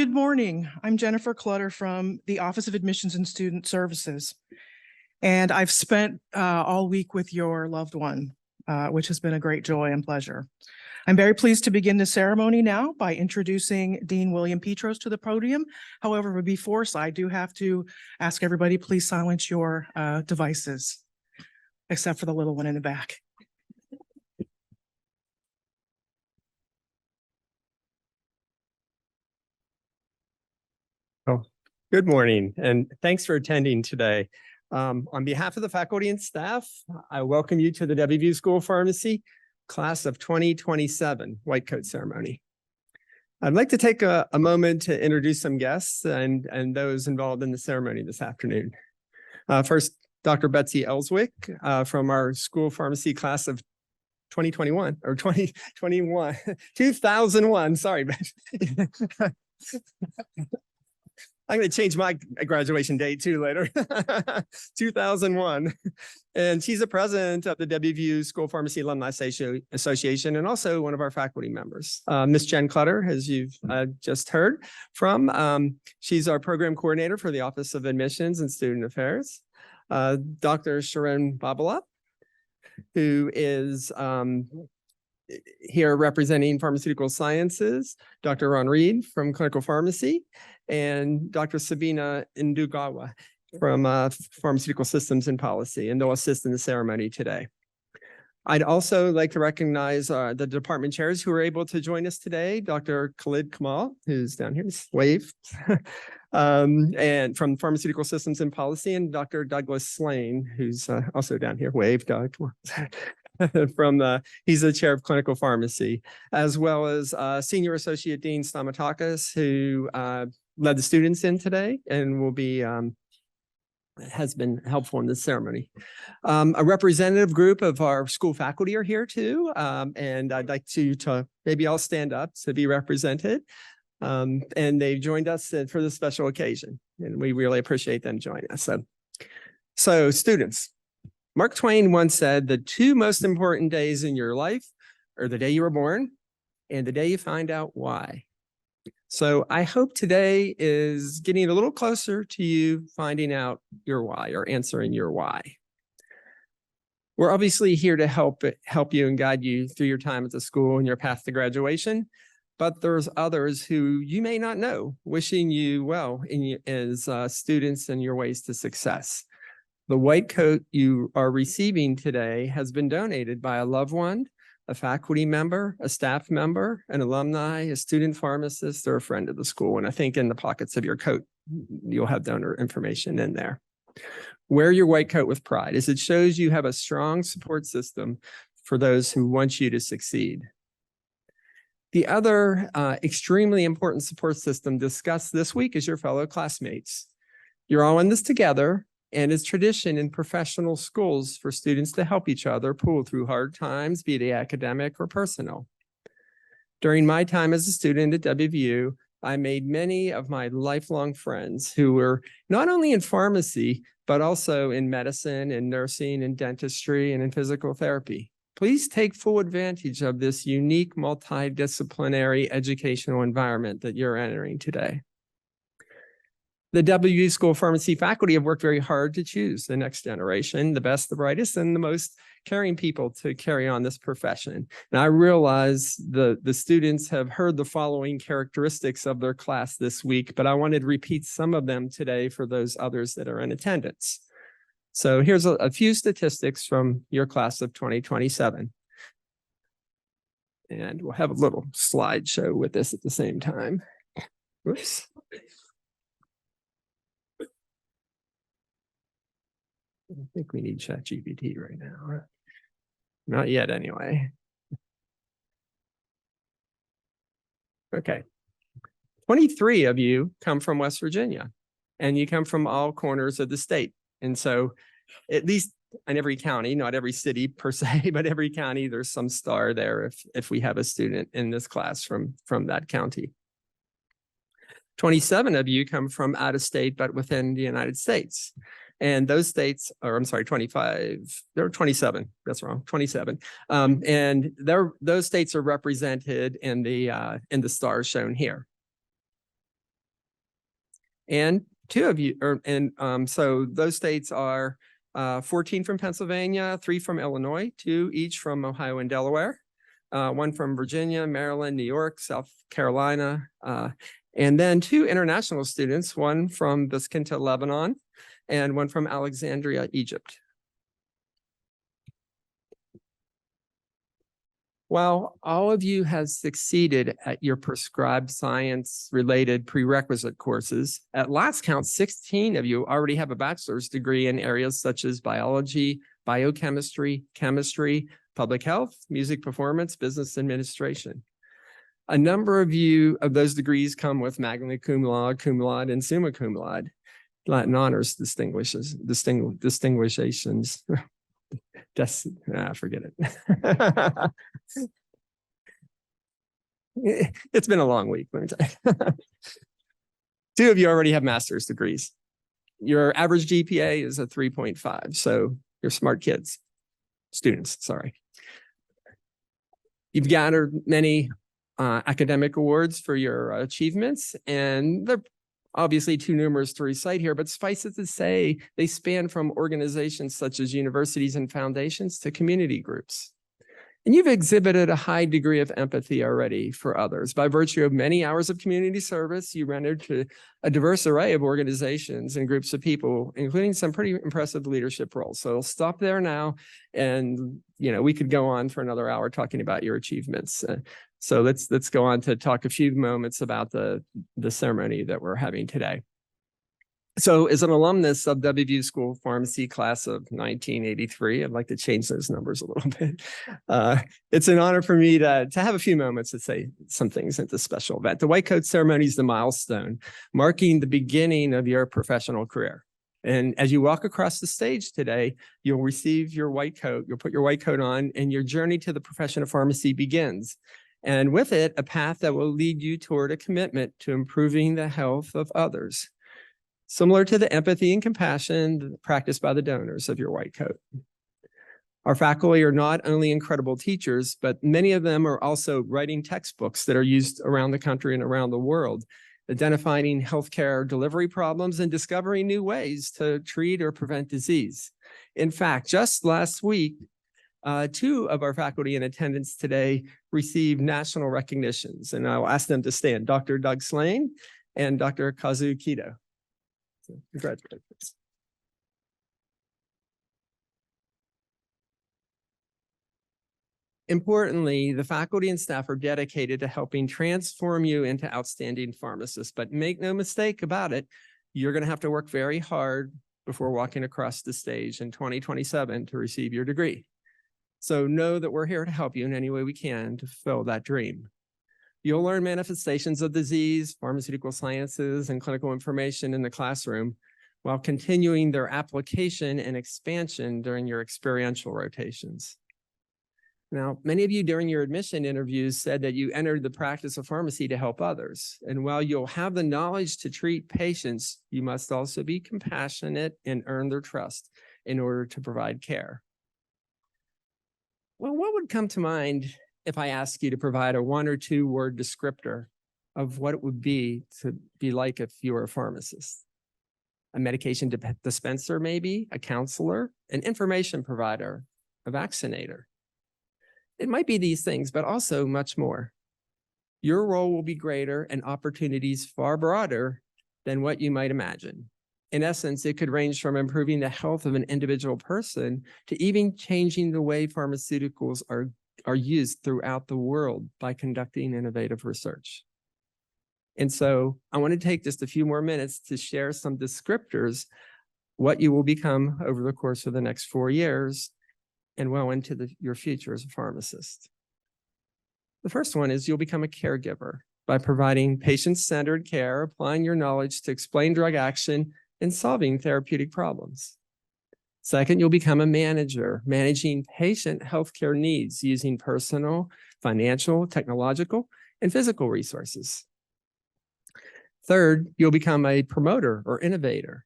Good morning. I'm Jennifer Clutter from the Office of Admissions and Student Services. And I've spent all week with your loved one, which has been a great joy and pleasure. I'm very pleased to begin the ceremony now by introducing Dean William Petros to the podium. However, before so, I do have to ask everybody, please silence your devices, except for the little one in the back. Oh, good morning, and thanks for attending today. On behalf of the faculty and staff, I welcome you to the WVU School of Pharmacy class of 2027 White Coat Ceremony. I'd like to take a moment to introduce some guests and those involved in the ceremony this afternoon. First, Dr. Betsy Ellswick from our School of Pharmacy class of 2021 or 2021, 2001, sorry. I'm going to change my graduation date too later, 2001. And she's the president of the WVU School of Pharmacy Alumni Association and also one of our faculty members. Ms. Jen Clutter, as you've just heard from, she's our program coordinator for the Office of Admissions and Student Affairs. Dr. Sharon Babalop, who is here representing pharmaceutical sciences, Dr. Ron Reed from clinical pharmacy, and Dr. Sabina Ndugawa from pharmaceutical systems and policy, and they'll assist in the ceremony today. I'd also like to recognize the department chairs who are able to join us today, Dr. Khalid Kamal, who's down here, wave, and from pharmaceutical systems and policy, and Dr. Douglas Slane, who's also down here, wave, Doug. He's the chair of clinical pharmacy, as well as Senior Associate Dean Stamatakis, who led the students in today and will be has been helpful in this ceremony. A representative group of our school faculty are here too, and I'd like to maybe all stand up to be represented. And they've joined us for this special occasion, and we really appreciate them joining us. So students, Mark Twain once said, the two most important days in your life are the day you were born and the day you find out why. So I hope today is getting a little closer to you finding out your why or answering your why. We're obviously here to help you and guide you through your time at the school and your path to graduation, but there's others who you may not know, wishing you well as students and your ways to success. The white coat you are receiving today has been donated by a loved one, a faculty member, a staff member, an alumni, a student pharmacist, or a friend of the school. And I think in the pockets of your coat, you'll have donor information in there. Wear your white coat with pride, as it shows you have a strong support system for those who want you to succeed. The other extremely important support system discussed this week is your fellow classmates. You're all in this together, and it's tradition in professional schools for students to help each other pull through hard times, be they academic or personal. During my time as a student at WVU, I made many of my lifelong friends who were not only in pharmacy, but also in medicine and nursing and dentistry and in physical therapy. Please take full advantage of this unique multidisciplinary educational environment that you're entering today. The WVU School of Pharmacy faculty have worked very hard to choose the next generation, the best, the brightest, and the most caring people to carry on this profession. And I realize the students have heard the following characteristics of their class this week, but I wanted to repeat some of them today for those others that are in attendance. So here's a few statistics from your class of 2027. And we'll have a little slideshow with this at the same time. Whoops. I don't think we need ChatGPT right now. Not yet, anyway. Okay. 23 of you come from West Virginia, and you come from all corners of the state. And so at least in every county, not every city per se, but every county, there's some star there if we have a student in this class from that county. 27 of you come from out of state, but within the United States. And those states, or I'm sorry, 25, there are 27, that's wrong, 27. And those states are represented in the stars shown here. And so those states are 14 from Pennsylvania, 3 from Illinois, 2 each from Ohio and Delaware, 1 from Virginia, Maryland, New York, South Carolina, and then 2 international students, 1 from Biscayne, Lebanon, and 1 from Alexandria, Egypt. While all of you have succeeded at your prescribed science-related prerequisite courses, at last count, 16 of you already have a bachelor's degree in areas such as biology, biochemistry, chemistry, public health, music performance, business administration. A number of those degrees come with magna cum laude, and summa cum laude. Latin honors distinguishations. Forget it. It's been a long week, let me tell you. 2 of you already have master's degrees. Your average GPA is a 3.5, so you're smart kids. Students, sorry. You've gathered many academic awards for your achievements, and they're obviously too numerous to recite here, but suffice it to say, they span from organizations such as universities and foundations to community groups. And you've exhibited a high degree of empathy already for others by virtue of many hours of community service you rendered to a diverse array of organizations and groups of people, including some pretty impressive leadership roles. So I'll stop there now, and we could go on for another hour talking about your achievements. So let's go on to talk a few moments about the ceremony that we're having today. So as an alumnus of WVU School of Pharmacy class of 1983, I'd like to change those numbers a little bit. It's an honor for me to have a few moments to say some things at this special event. The White Coat Ceremony is the milestone marking the beginning of your professional career. And as you walk across the stage today, you'll receive your white coat, you'll put your white coat on, and your journey to the profession of pharmacy begins. And with it, a path that will lead you toward a commitment to improving the health of others, similar to the empathy and compassion practiced by the donors of your white coat. Our faculty are not only incredible teachers, but many of them are also writing textbooks that are used around the country and around the world, identifying healthcare delivery problems and discovering new ways to treat or prevent disease. In fact, just last week, 2 of our faculty in attendance today received national recognitions, and I'll ask them to stand, Dr. Doug Slane and Dr. Kazu Kido. So, congratulations. Importantly, the faculty and staff are dedicated to helping transform you into outstanding pharmacists, but make no mistake about it, you're going to have to work very hard before walking across the stage in 2027 to receive your degree. So know that we're here to help you in any way we can to fulfill that dream. You'll learn manifestations of disease, pharmaceutical sciences, and clinical information in the classroom while continuing their application and expansion during your experiential rotations. Now, many of you during your admission interviews said that you entered the practice of pharmacy to help others. And while you'll have the knowledge to treat patients, you must also be compassionate and earn their trust in order to provide care. Well, what would come to mind if I asked you to provide a 1 or 2 word descriptor of what it would be to be like if you were a pharmacist? A medication dispenser, maybe, a counselor, an information provider, a vaccinator. It might be these things, but also much more. Your role will be greater and opportunities far broader than what you might imagine. In essence, it could range from improving the health of an individual person to even changing the way pharmaceuticals are used throughout the world by conducting innovative research. And so I want to take just a few more minutes to share some descriptors, what you will become over the course of the next 4 years and well into your future as a pharmacist. The first one is you'll become a caregiver by providing patient-centered care, applying your knowledge to explain drug action and solving therapeutic problems. Second, you'll become a manager, managing patient healthcare needs using personal, financial, technological, and physical resources. Third, you'll become a promoter or innovator,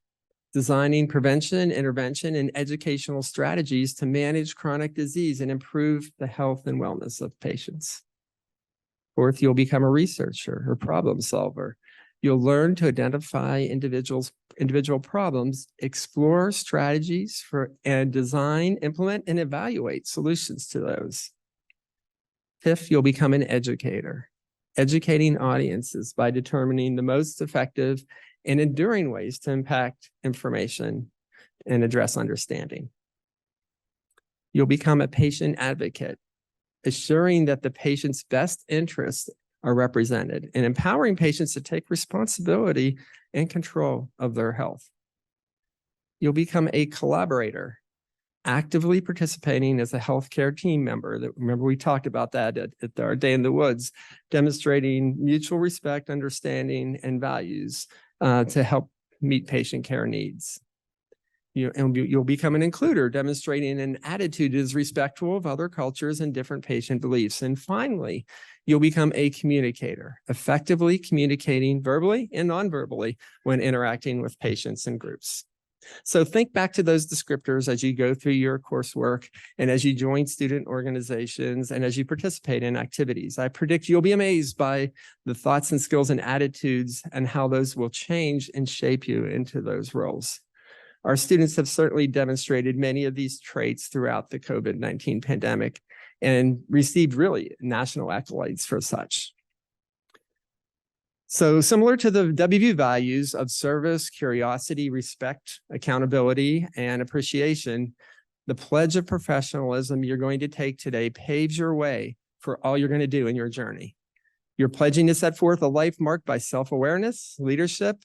designing prevention, intervention, and educational strategies to manage chronic disease and improve the health and wellness of patients. Fourth, you'll become a researcher or problem solver, You'll learn to identify individual problems, explore strategies and design, implement, and evaluate solutions to those. Fifth, you'll become an educator, educating audiences by determining the most effective and enduring ways to impact information and address understanding. You'll become a patient advocate, assuring that the patient's best interests are represented and empowering patients to take responsibility and control of their health. You'll become a collaborator, actively participating as a healthcare team member. Remember, we talked about that at our Day in the Woods, demonstrating mutual respect, understanding, and values to help meet patient care needs. You'll become an includer, demonstrating an attitude that is respectful of other cultures and different patient beliefs. And finally, you'll become a communicator, effectively communicating verbally and non-verbally when interacting with patients and groups. So think back to those descriptors as you go through your coursework and as you join student organizations and as you participate in activities. I predict you'll be amazed by the thoughts and skills and attitudes and how those will change and shape you into those roles. Our students have certainly demonstrated many of these traits throughout the COVID-19 pandemic and received really national accolades for such. So similar to the WVU values of service, curiosity, respect, accountability, and appreciation, the pledge of professionalism you're going to take today paves your way for all you're going to do in your journey. You're pledging to set forth a life marked by self-awareness, leadership,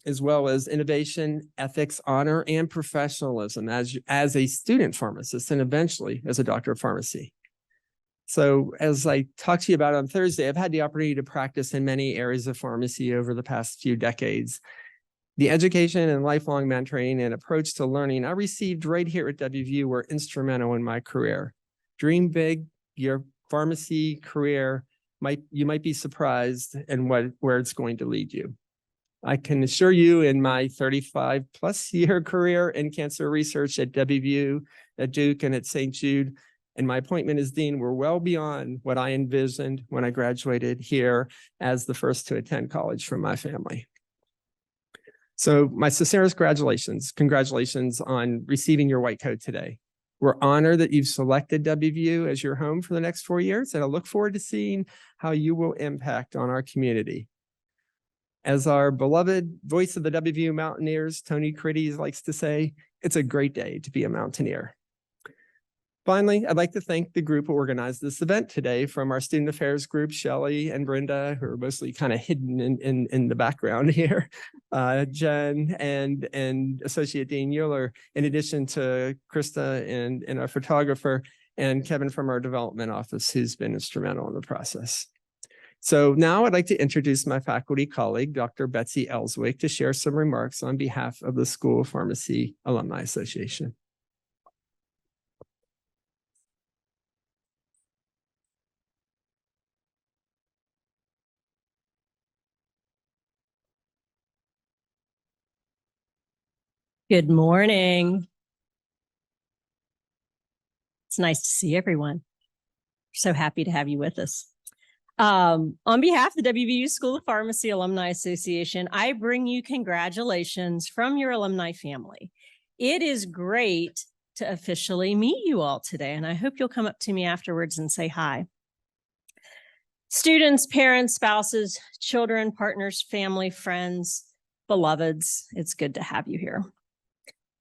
as well as innovation, ethics, honor, and professionalism as a student pharmacist and eventually as a doctor of pharmacy. So as I talked to you about on Thursday, I've had the opportunity to practice in many areas of pharmacy over the past few decades. The education and lifelong mentoring and approach to learning I received right here at WVU were instrumental in my career. Dream big, your pharmacy career, you might be surprised in where it's going to lead you. I can assure you in my 35+ year career in cancer research at WVU, at Duke, and at St. Jude, and my appointment as dean were well beyond what I envisioned when I graduated here as the first to attend college from my family. So my sincerest congratulations on receiving your white coat today. We're honored that you've selected WVU as your home for the next 4 years, and I look forward to seeing how you will impact on our community. As our beloved voice of the WVU Mountaineers, Tony Critties likes to say, it's a great day to be a Mountaineer. Finally, I'd like to thank the group who organized this event today, from our student affairs group, Shelley and Brenda, who are mostly kind of hidden in the background here, Jen and Associate Dean Euler, in addition to Krista and our photographer, and Kevin from our development office, who's been instrumental in the process. So now I'd like to introduce my faculty colleague, Dr. Betsy Ellswick, to share some remarks on behalf of the School of Pharmacy Alumni Association. Good morning. It's nice to see everyone. So happy to have you with us. On behalf of the WVU School of Pharmacy Alumni Association, I bring you congratulations from your alumni family. It is great to officially meet you all today, and I hope you'll come up to me afterwards and say hi. Students, parents, spouses, children, partners, family, friends, beloveds, it's good to have you here.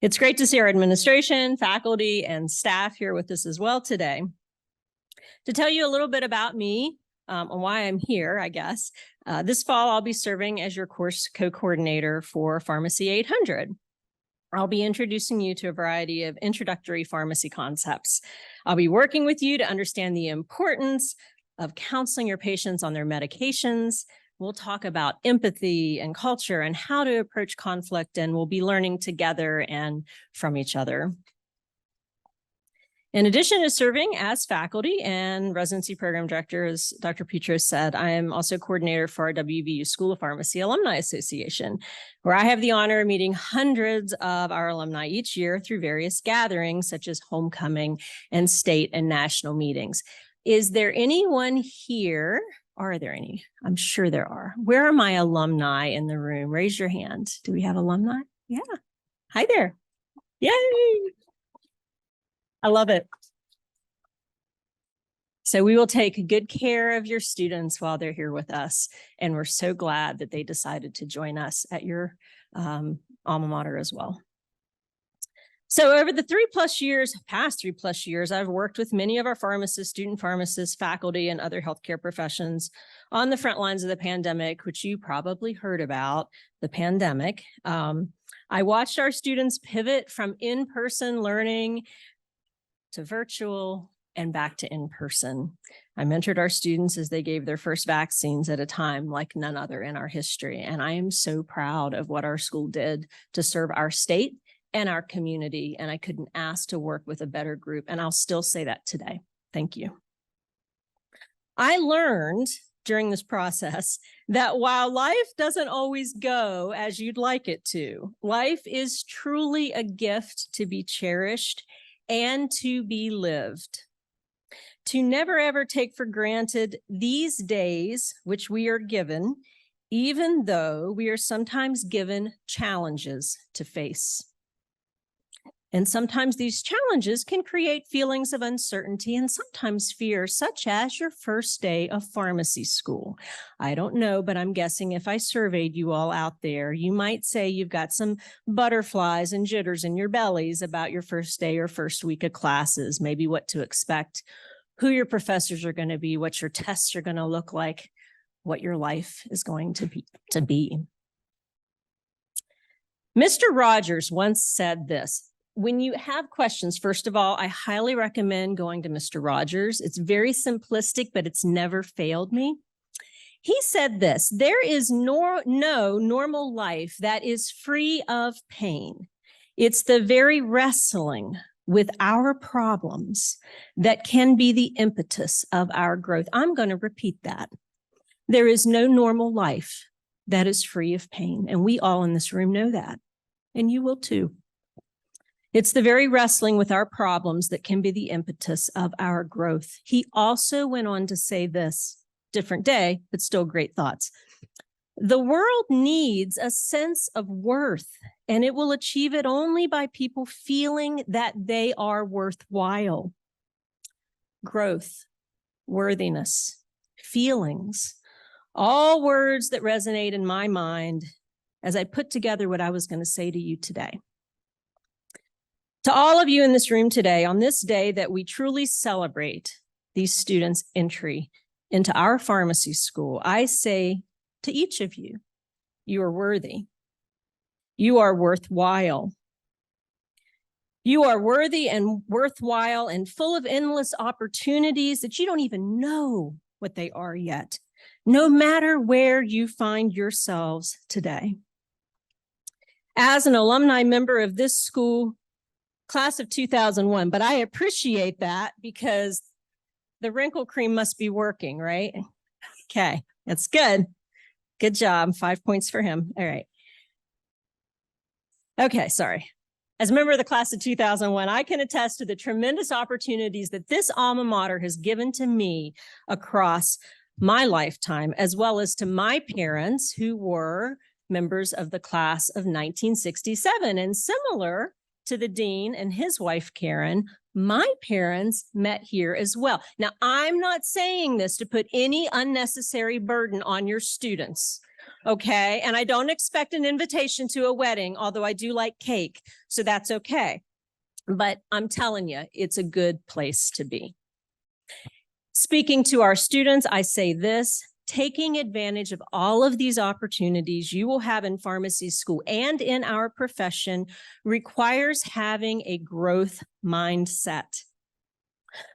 It's great to see our administration, faculty, and staff here with us as well today. To tell you a little bit about me and why I'm here, I guess, this fall I'll be serving as your course co-coordinator for Pharmacy 800. I'll be introducing you to a variety of introductory pharmacy concepts. I'll be working with you to understand the importance of counseling your patients on their medications. We'll talk about empathy and culture and how to approach conflict, and we'll be learning together and from each other. In addition to serving as faculty and residency program director, as Dr. Petros said, I am also coordinator for our WVU School of Pharmacy Alumni Association, where I have the honor of meeting hundreds of our alumni each year through various gatherings such as homecoming and state and national meetings. Is there anyone here Are there any? I'm sure there are. Where are my alumni in the room? Raise your hand. Do we have alumni? Yeah. Hi there. Yay. I love it. So we will take good care of your students while they're here with us. And we're so glad that they decided to join us at your alma mater as well. So over the past 3+ years, I've worked with many of our pharmacists, student pharmacists, faculty, and other healthcare professions on the front lines of the pandemic, which you probably heard about, the pandemic. I watched our students pivot from in-person learning to virtual and back to in-person. I mentored our students as they gave their first vaccines at a time like none other in our history. And I am so proud of what our school did to serve our state and our community. And I couldn't ask to work with a better group. And I'll still say that today. Thank you. I learned during this process that while life doesn't always go as you'd like it to, life is truly a gift to be cherished and to be lived. To never ever take for granted these days which we are given, even though we are sometimes given challenges to face. And sometimes these challenges can create feelings of uncertainty and sometimes fear, such as your first day of pharmacy school. I don't know, but I'm guessing if I surveyed you all out there, you might say you've got some butterflies and jitters in your bellies about your first day or first week of classes, maybe what to expect, who your professors are going to be, what your tests are going to look like, what your life is going to be. Mr. Rogers once said this: when you have questions, first of all, I highly recommend going to Mr. Rogers. It's very simplistic, but it's never failed me. He said this: there is no normal life that is free of pain. It's the very wrestling with our problems that can be the impetus of our growth. I'm going to repeat that. There is no normal life that is free of pain. And we all in this room know that. And you will too. It's the very wrestling with our problems that can be the impetus of our growth. He also went on to say this, different day, but still great thoughts. The world needs a sense of worth, and it will achieve it only by people feeling that they are worthwhile. Growth, worthiness, feelings, all words that resonate in my mind as I put together what I was going to say to you today. To all of you in this room today, on this day that we truly celebrate these students' entry into our pharmacy school, I say to each of you, you are worthy. You are worthwhile. You are worthy and worthwhile and full of endless opportunities that you don't even know what they are yet, no matter where you find yourselves today. As an alumni member of this school, class of 2001, but I appreciate that because the wrinkle cream must be working, right? Okay, that's good. Good job. 5 points for him. All right. Okay, sorry. As a member of the class of 2001, I can attest to the tremendous opportunities that this alma mater has given to me across my lifetime, as well as to my parents who were members of the class of 1967. And similar to the dean and his wife, Karen, my parents met here as well. Now, I'm not saying this to put any unnecessary burden on your students, okay? And I don't expect an invitation to a wedding, although I do like cake, so that's okay. But I'm telling you, it's a good place to be. Speaking to our students, I say this: taking advantage of all of these opportunities you will have in pharmacy school and in our profession requires having a growth mindset.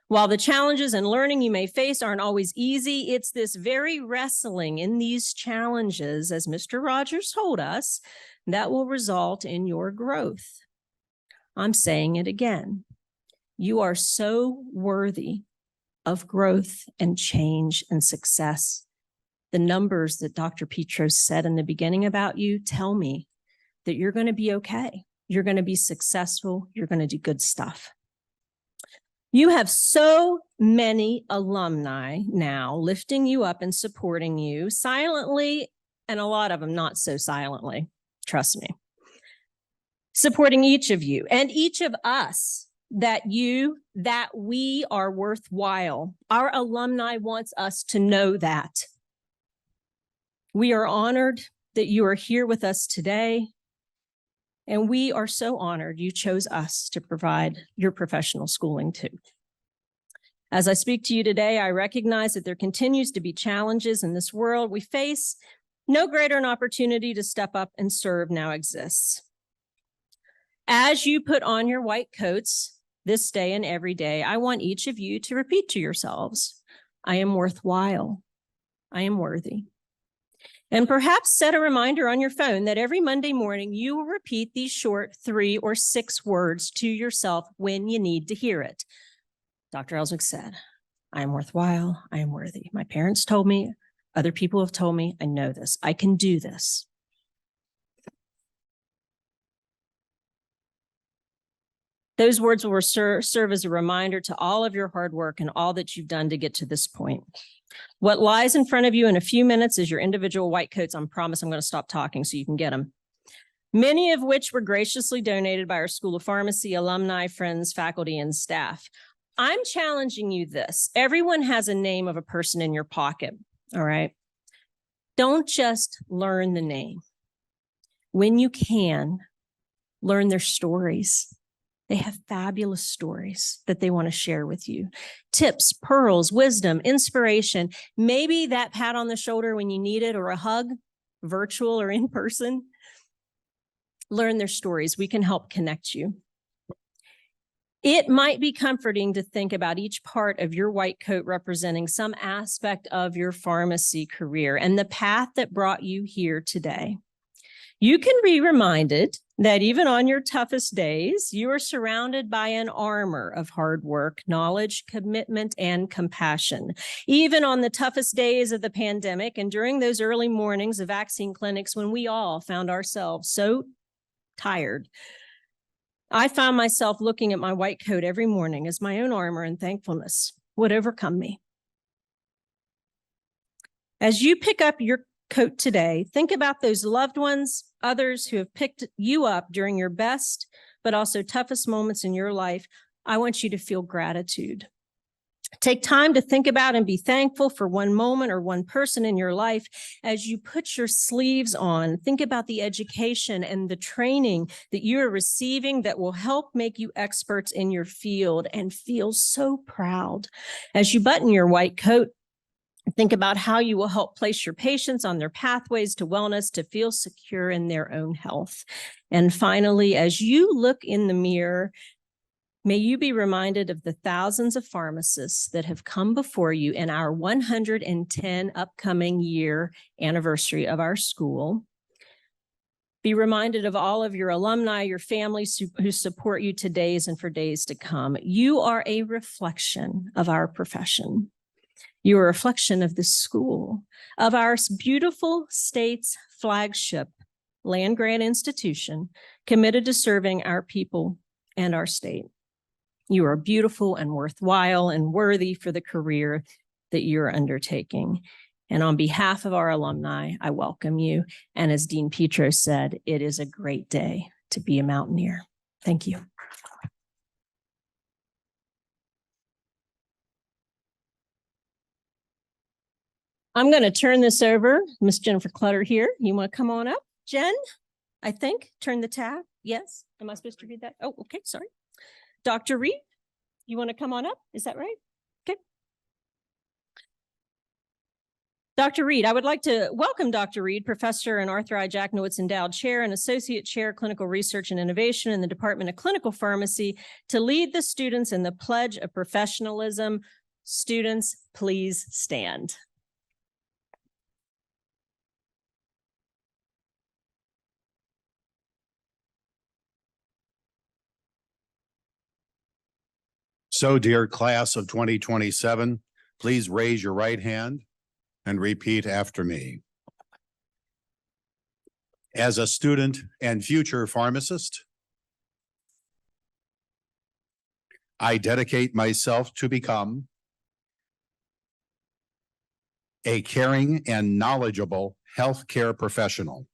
While the challenges and learning you may face aren't always easy, it's this very wrestling in these challenges, as Mr. Rogers told us, that will result in your growth. I'm saying it again. You are so worthy of growth and change and success. The numbers that Dr. Petros said in the beginning about you tell me that you're going to be okay. You're going to be successful. You're going to do good stuff. You have so many alumni now lifting you up and supporting you silently, and a lot of them not so silently, trust me. Supporting each of you and each of us that we are worthwhile. Our alumni wants us to know that. We are honored that you are here with us today. And we are so honored you chose us to provide your professional schooling too. As I speak to you today, I recognize that there continues to be challenges in this world we face. No greater an opportunity to step up and serve now exists. As you put on your white coats this day and every day, I want each of you to repeat to yourselves, I am worthwhile. I am worthy. And perhaps set a reminder on your phone that every Monday morning you will repeat these short 3 or 6 words to yourself when you need to hear it. Dr. Ellswick said, I am worthwhile, I am worthy. My parents told me, other people have told me, I know this, I can do this. Those words will serve as a reminder to all of your hard work and all that you've done to get to this point. What lies in front of you in a few minutes is your individual white coats. I promise I'm going to stop talking so you can get them. Many of which were graciously donated by our School of Pharmacy, alumni, friends, faculty, and staff. I'm challenging you this. Everyone has a name of a person in your pocket, all right? Don't just learn the name. When you can, learn their stories. They have fabulous stories that they want to share with you. Tips, pearls, wisdom, inspiration, maybe that pat on the shoulder when you need it or a hug, virtual or in person. Learn their stories. We can help connect you. It might be comforting to think about each part of your white coat representing some aspect of your pharmacy career and the path that brought you here today. You can be reminded that even on your toughest days, you are surrounded by an armor of hard work, knowledge, commitment, and compassion. Even on the toughest days of the pandemic and during those early mornings of vaccine clinics when we all found ourselves so tired, I found myself looking at my white coat every morning as my own armor and thankfulness would overcome me. As you pick up your coat today, think about those loved ones, others who have picked you up during your best, but also toughest moments in your life. I want you to feel gratitude. Take time to think about and be thankful for one moment or one person in your life. As you put your sleeves on, think about the education and the training that you are receiving that will help make you experts in your field, and feel so proud. As you button your white coat, think about how you will help place your patients on their pathways to wellness to feel secure in their own health. And finally, as you look in the mirror, may you be reminded of the thousands of pharmacists that have come before you in our 110 upcoming year anniversary of our school. Be reminded of all of your alumni, your families who support you today and for days to come. You are a reflection of our profession. You're a reflection of this school, of our beautiful state's flagship land-grant institution committed to serving our people and our state. You are beautiful and worthwhile and worthy for the career that you're undertaking. And on behalf of our alumni, I welcome you. And as Dean Petro said, it is a great day to be a Mountaineer. Thank you. I'm going to turn this over. Miss Jennifer Clutter here. You want to come on up? Jen, I think, turn the tab. Yes. Am I supposed to read that? Oh, okay. Sorry. Dr. Reed, you want to come on up? Is that right? Okay. Dr. Reed, I would like to welcome Dr. Reed, Professor and Arthur I. Jacknowitz Endowed Chair and Associate Chair, Clinical Research and Innovation in the Department of Clinical Pharmacy, to lead the students in the Pledge of Professionalism. Students, please stand. So, dear class of 2027, please raise your right hand and repeat after me. As a student and future pharmacist, I dedicate myself to become a caring and knowledgeable healthcare professional.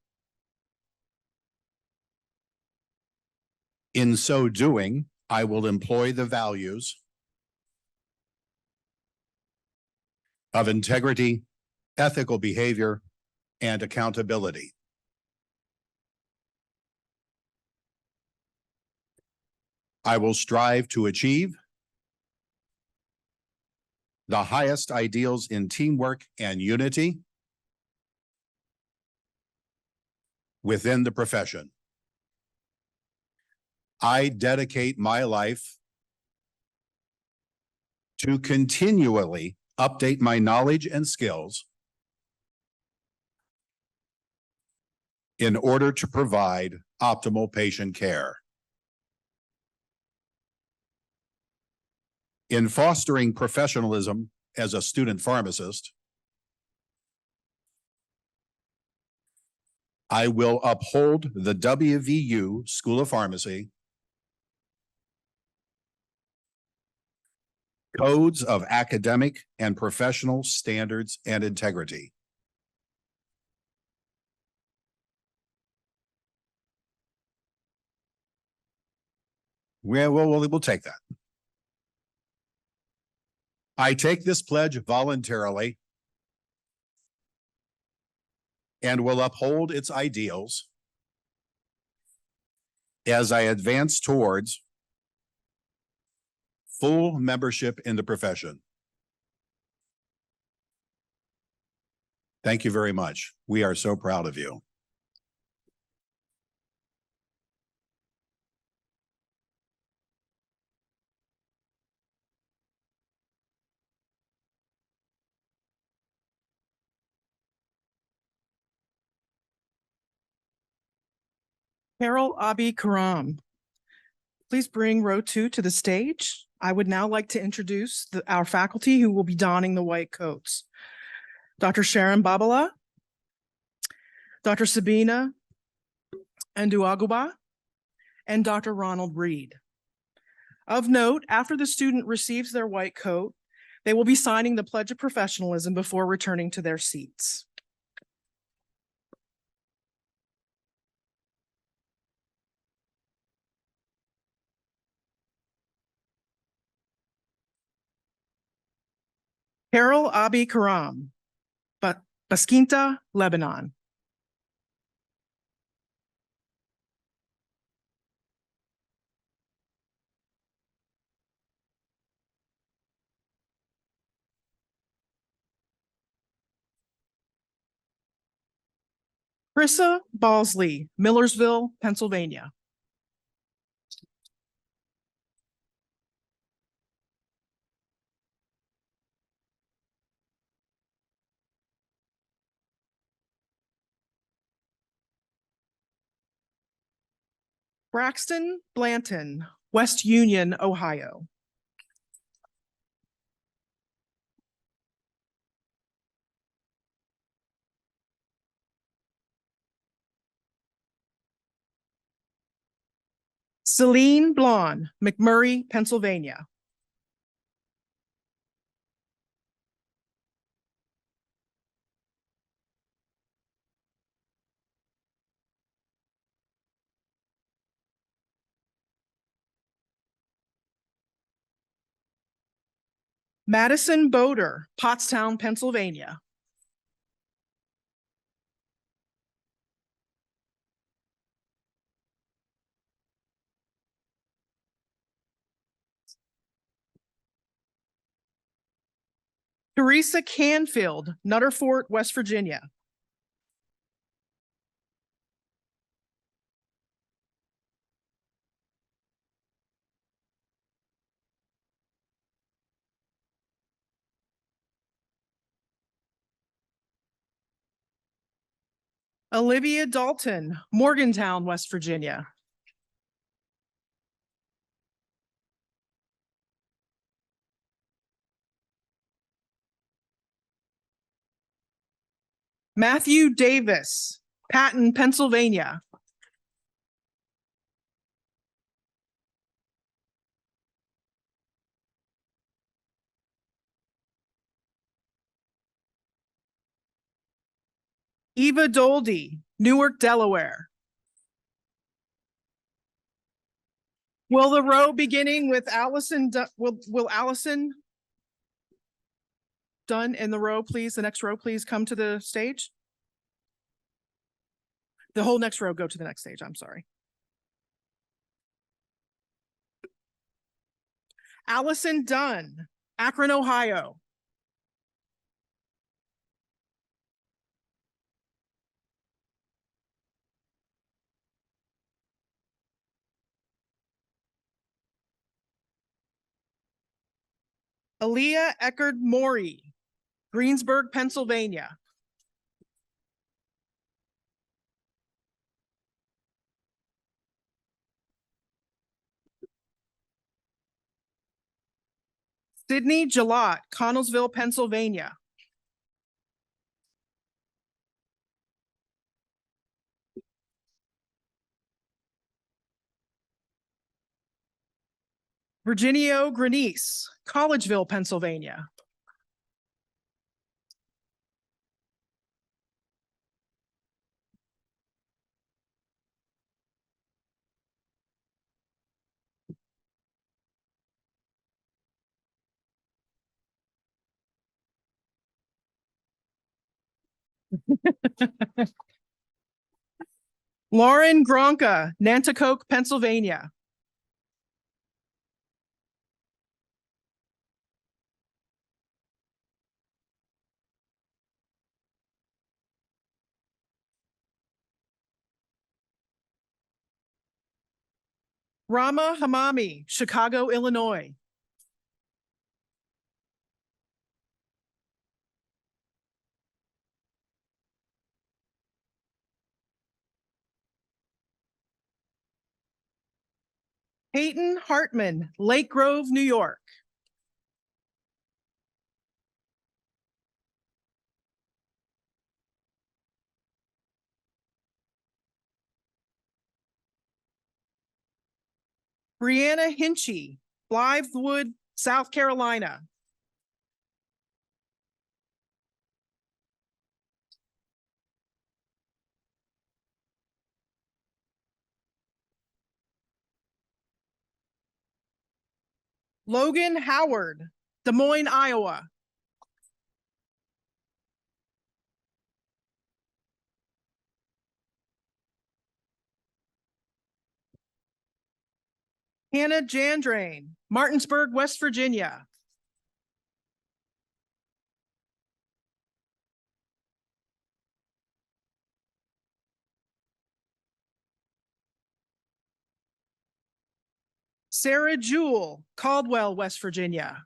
In so doing, I will employ the values of integrity, ethical behavior, and accountability. I will strive to achieve the highest ideals in teamwork and unity within the profession. I dedicate my life to continually update my knowledge and skills in order to provide optimal patient care. In fostering professionalism as a student pharmacist, I will uphold the WVU School of Pharmacy codes of academic and professional standards and integrity. We'll take that. I take this pledge voluntarily and will uphold its ideals as I advance towards full membership in the profession. Thank you very much. We are so proud of you. Carol Abi Karam. Please bring row 2 to the stage. I would now like to introduce our faculty who will be donning the white coats. Dr. Sharon Babala, Dr. Sabina Nduaguba, and Dr. Ronald Reed. Of note, after the student receives their white coat, they will be signing the Pledge of Professionalism before returning to their seats. Carol Abi Karam, Baskinta, Lebanon. Krissa Balsley, Millersville, Pennsylvania. Braxton Blanton, West Union, Ohio. Celine Blonde, McMurray, Pennsylvania. Madison Boder, Pottstown, Pennsylvania. Teresa Canfield, Nutter Fort, West Virginia. Olivia Dalton, Morgantown, West Virginia. Matthew Davis, Patton, Pennsylvania. Eva Doldy, Newark, Delaware. Will the row beginning with Allison, will Allison Dunn in the row, please, the next row, please come to the stage? The whole next row, go to the next stage, I'm sorry. Allison Dunn, Akron, Ohio. Aaliyah Eckerd Maury, Greensburg, Pennsylvania. Sydney Jalot, Connellsville, Pennsylvania. Virginio Granice, Collegeville, Pennsylvania. Lauren Gronka, Nanticoke, Pennsylvania. Rama Hamami, Chicago, Illinois. Peyton Hartman, Lake Grove, New York. Brianna Hinchy, Blythewood, South Carolina. Logan Howard, Des Moines, Iowa. Hannah Jandrain, Martinsburg, West Virginia. Sarah Jewell, Caldwell, West Virginia.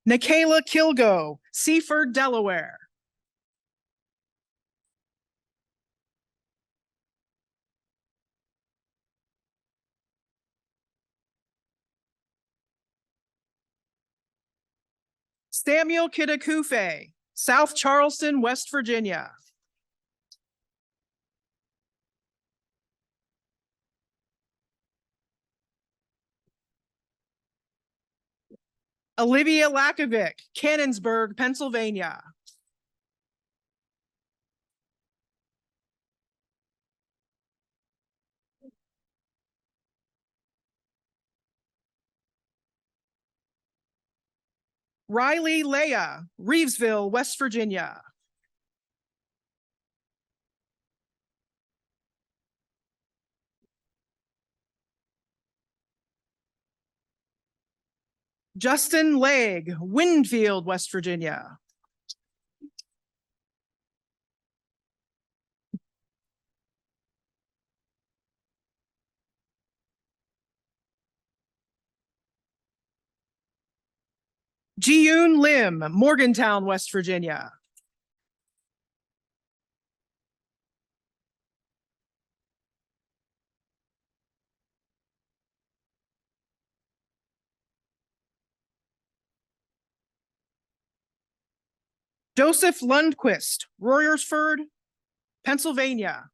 Nikayla Kilgo, Seaford, Delaware. Samuel Kitakufe, South Charleston, West Virginia. Olivia Lakovic, Cannonsburg, Pennsylvania. Riley Leah, Reevesville, West Virginia. Justin Legg, Winfield, West Virginia. Jiyoon Lim, Morgantown, West Virginia. Joseph Lundquist, Royersford, Pennsylvania.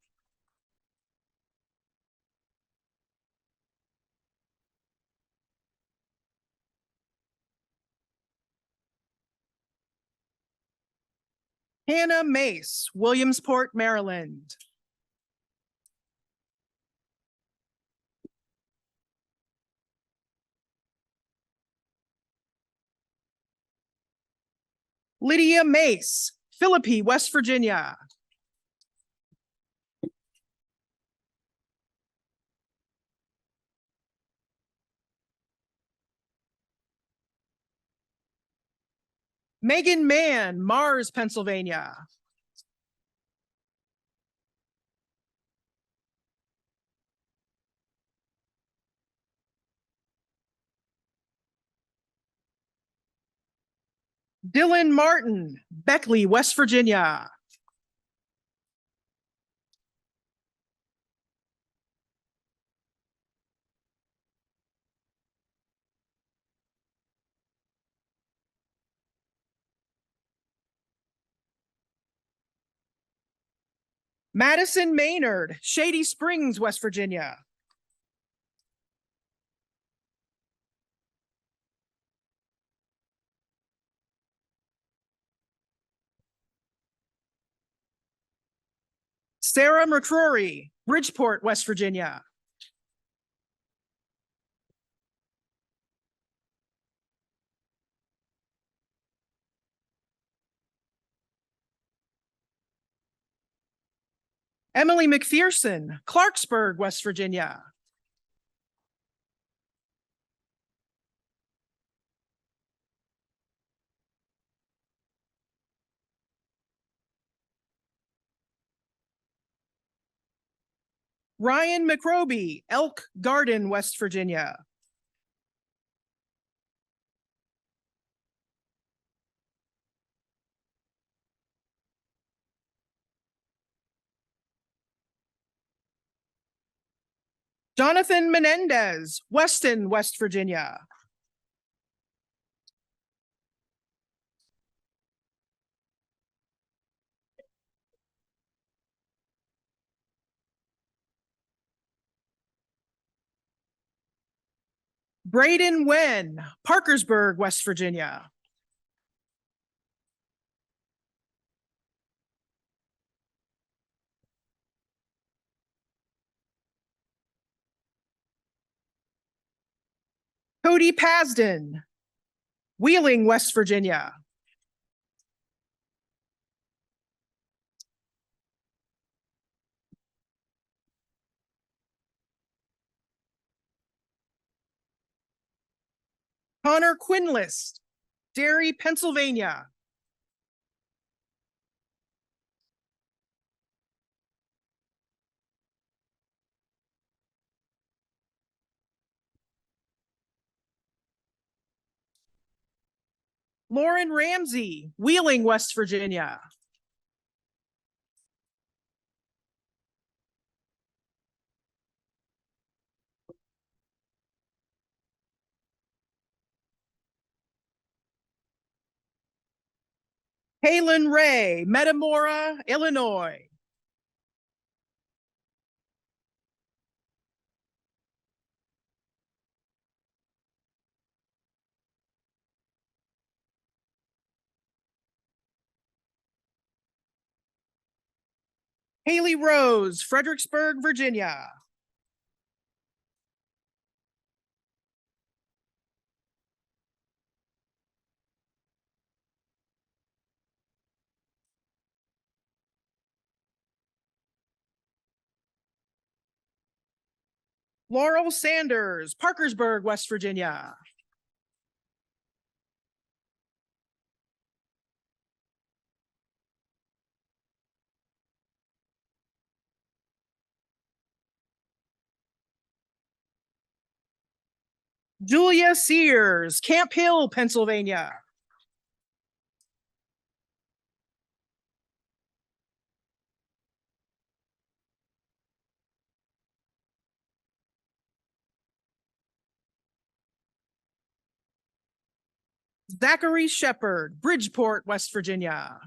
Hannah Mace, Williamsport, Maryland. Lydia Mace, Philippi, West Virginia. Megan Mann, Mars, Pennsylvania. Dylan Martin, Beckley, West Virginia. Madison Maynard, Shady Springs, West Virginia. Sarah McCrory, Bridgeport, West Virginia. Emily McPherson, Clarksburg, West Virginia. Ryan McRoby, Elk Garden, West Virginia. Jonathan Menendez, Weston, West Virginia. Braden Wen, Parkersburg, West Virginia. Cody Pasden, Wheeling, West Virginia. Connor Quinlist, Derry, Pennsylvania. Lauren Ramsey, Wheeling, West Virginia. Kaylin Ray, Metamora, Illinois. Haley Rose, Fredericksburg, Virginia. Laurel Sanders, Parkersburg, West Virginia. Julia Sears, Camp Hill, Pennsylvania. Zachary Shepard, Bridgeport, West Virginia.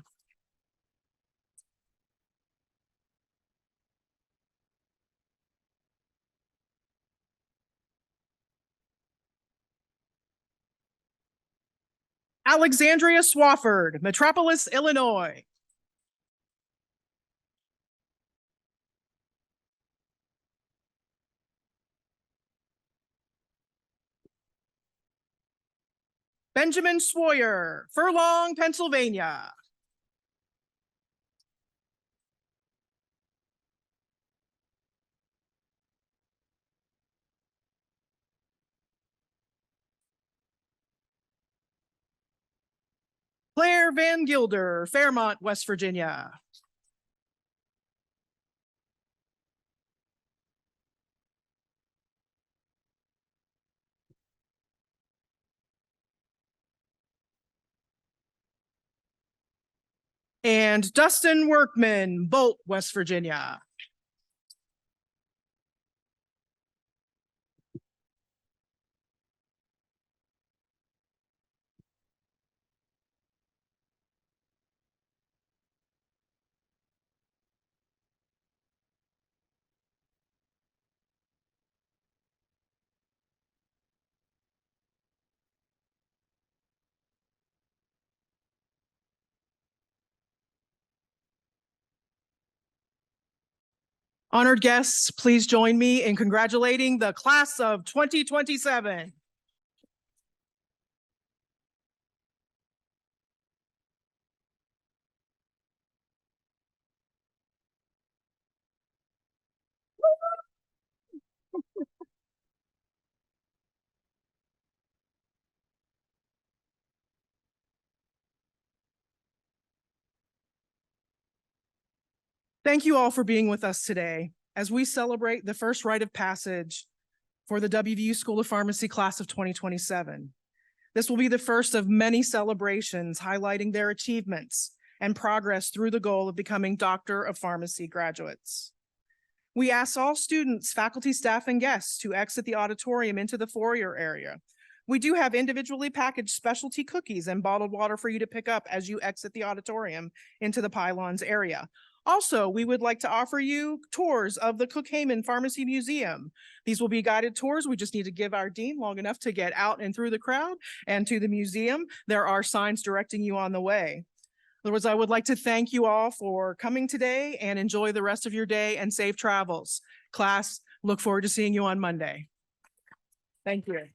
Alexandria Swafford, Metropolis, Illinois. Benjamin Swoyer, Furlong, Pennsylvania. Claire Van Gilder, Fairmont, West Virginia. And Dustin Workman, Bolt, West Virginia. Honored guests, please join me in congratulating the class of 2027. Thank you all for being with us today as we celebrate the first rite of passage for the WVU School of Pharmacy class of 2027. This will be the first of many celebrations highlighting their achievements and progress through the goal of becoming Doctor of Pharmacy graduates. We ask all students, faculty, staff, and guests to exit the auditorium into the foyer area. We do have individually packaged specialty cookies and bottled water for you to pick up as you exit the auditorium into the pylons area. Also, we would like to offer you tours of the Cook-Hayman Pharmacy Museum. These will be guided tours. We just need to give our dean long enough to get out and through the crowd and to the museum. There are signs directing you on the way. Otherwise, I would like to thank you all for coming today and enjoy the rest of your day and safe travels. Class, look forward to seeing you on Monday. Thank you.